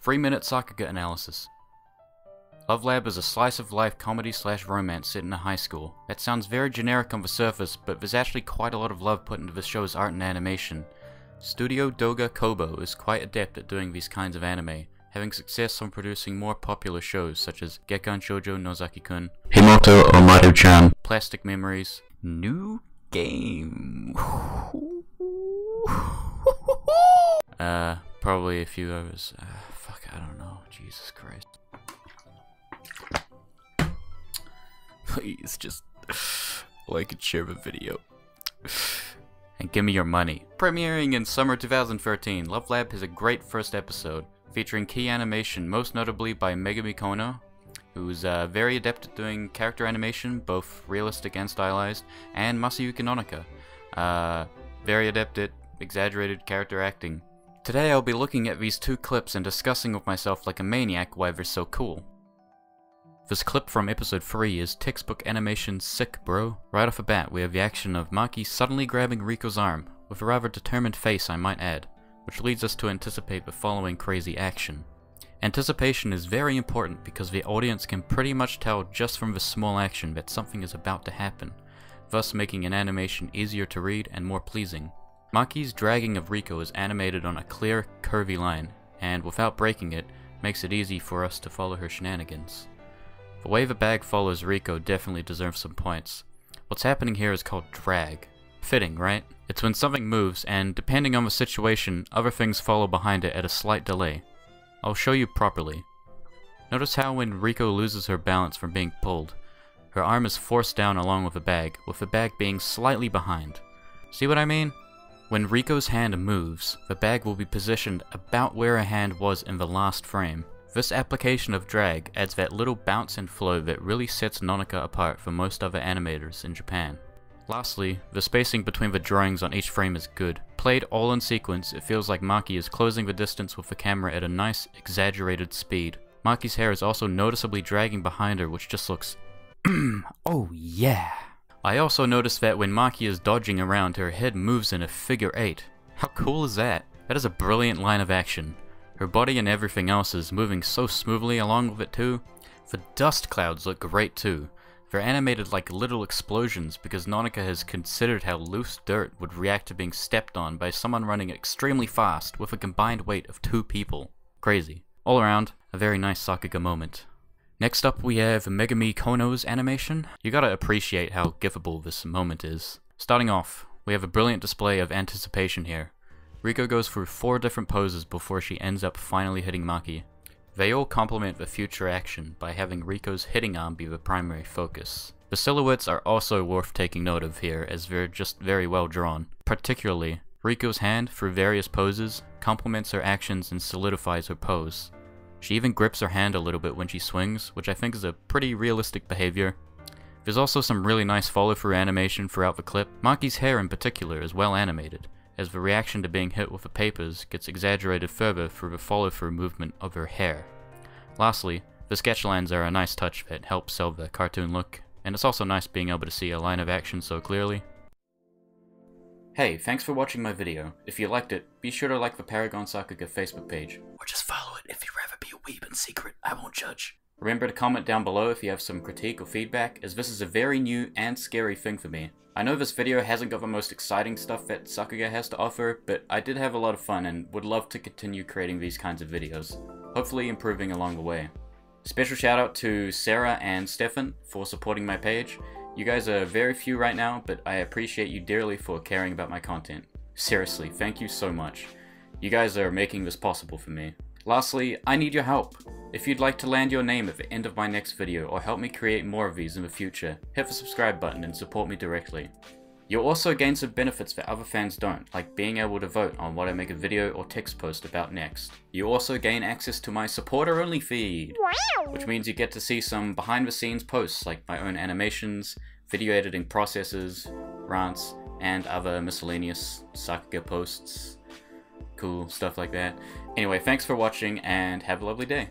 3-minute Sakuga analysis. Love Lab is a slice-of-life comedy/romance set in a high school. That sounds very generic on the surface, but there's actually quite a lot of love put into the show's art and animation. Studio Doga Kobo is quite adept at doing these kinds of anime, having success on producing more popular shows such as Gekkan Shoujo Nozaki-kun, Himoto Omaru-chan, Plastic Memories, New Game. Probably a few others. Fuck, I don't know. Jesus Christ. Please, just like and share the video. And give me your money. Premiering in summer 2013, Love Lab has a great first episode, featuring key animation, most notably by Megami Kono, who's very adept at doing character animation, both realistic and stylized, and Masayuki Nonaka, very adept at exaggerated character acting. Today I'll be looking at these two clips and discussing with myself like a maniac why they're so cool. This clip from episode 3 is textbook animation sick, bro. Right off the bat, we have the action of Maki suddenly grabbing Riko's arm, with a rather determined face I might add, which leads us to anticipate the following crazy action. Anticipation is very important because the audience can pretty much tell just from the small action that something is about to happen, thus making an animation easier to read and more pleasing. Maki's dragging of Riko is animated on a clear, curvy line, and without breaking it, makes it easy for us to follow her shenanigans. The way the bag follows Riko definitely deserves some points. What's happening here is called drag. Fitting, right? It's when something moves, and depending on the situation, other things follow behind it at a slight delay. I'll show you properly. Notice how when Riko loses her balance from being pulled, her arm is forced down along with the bag being slightly behind. See what I mean? When Riko's hand moves, the bag will be positioned about where her hand was in the last frame. This application of drag adds that little bounce and flow that really sets Nonaka apart from most other animators in Japan. Lastly, the spacing between the drawings on each frame is good. Played all in sequence, it feels like Maki is closing the distance with the camera at a nice, exaggerated speed. Maki's hair is also noticeably dragging behind her, which just looks oh yeah! I also noticed that when Maki is dodging around, her head moves in a figure 8. How cool is that? That is a brilliant line of action. Her body and everything else is moving so smoothly along with it too. The dust clouds look great too. They're animated like little explosions because Nonaka has considered how loose dirt would react to being stepped on by someone running extremely fast with a combined weight of 2 people. Crazy. All around, a very nice Sakuga moment. Next up we have Megami Kono's animation. You gotta appreciate how gifable this moment is. Starting off, we have a brilliant display of anticipation here. Riko goes through 4 different poses before she ends up finally hitting Maki. They all complement the future action by having Riko's hitting arm be the primary focus. The silhouettes are also worth taking note of here as they're just very well drawn. Particularly, Riko's hand, through various poses, complements her actions and solidifies her pose. She even grips her hand a little bit when she swings, which I think is a pretty realistic behavior. There's also some really nice follow-through animation throughout the clip. Maki's hair in particular is well animated, as the reaction to being hit with the papers gets exaggerated further through the follow-through movement of her hair. Lastly, the sketch lines are a nice touch that helps sell the cartoon look, and it's also nice being able to see a line of action so clearly. Hey, thanks for watching my video. If you liked it, be sure to like the Paragon Sakuga Facebook page, or just follow it if you'd rather be a weeb in secret. I won't judge. Remember to comment down below if you have some critique or feedback, as this is a very new and scary thing for me. I know this video hasn't got the most exciting stuff that Sakuga has to offer, but I did have a lot of fun and would love to continue creating these kinds of videos, hopefully improving along the way. Special shout out to Sarah and Stefan for supporting my page. You guys are very few right now, but I appreciate you dearly for caring about my content. Seriously, thank you so much. You guys are making this possible for me. Lastly, I need your help. If you'd like to land your name at the end of my next video or help me create more of these in the future, hit the subscribe button and support me directly. You'll also gain some benefits that other fans don't, like being able to vote on what I make a video or text post about next. You also gain access to my supporter only feed, which means you get to see some behind the scenes posts like my own animations, video editing processes, rants, and other miscellaneous Sakuga posts. Cool stuff like that. Anyway, thanks for watching and have a lovely day.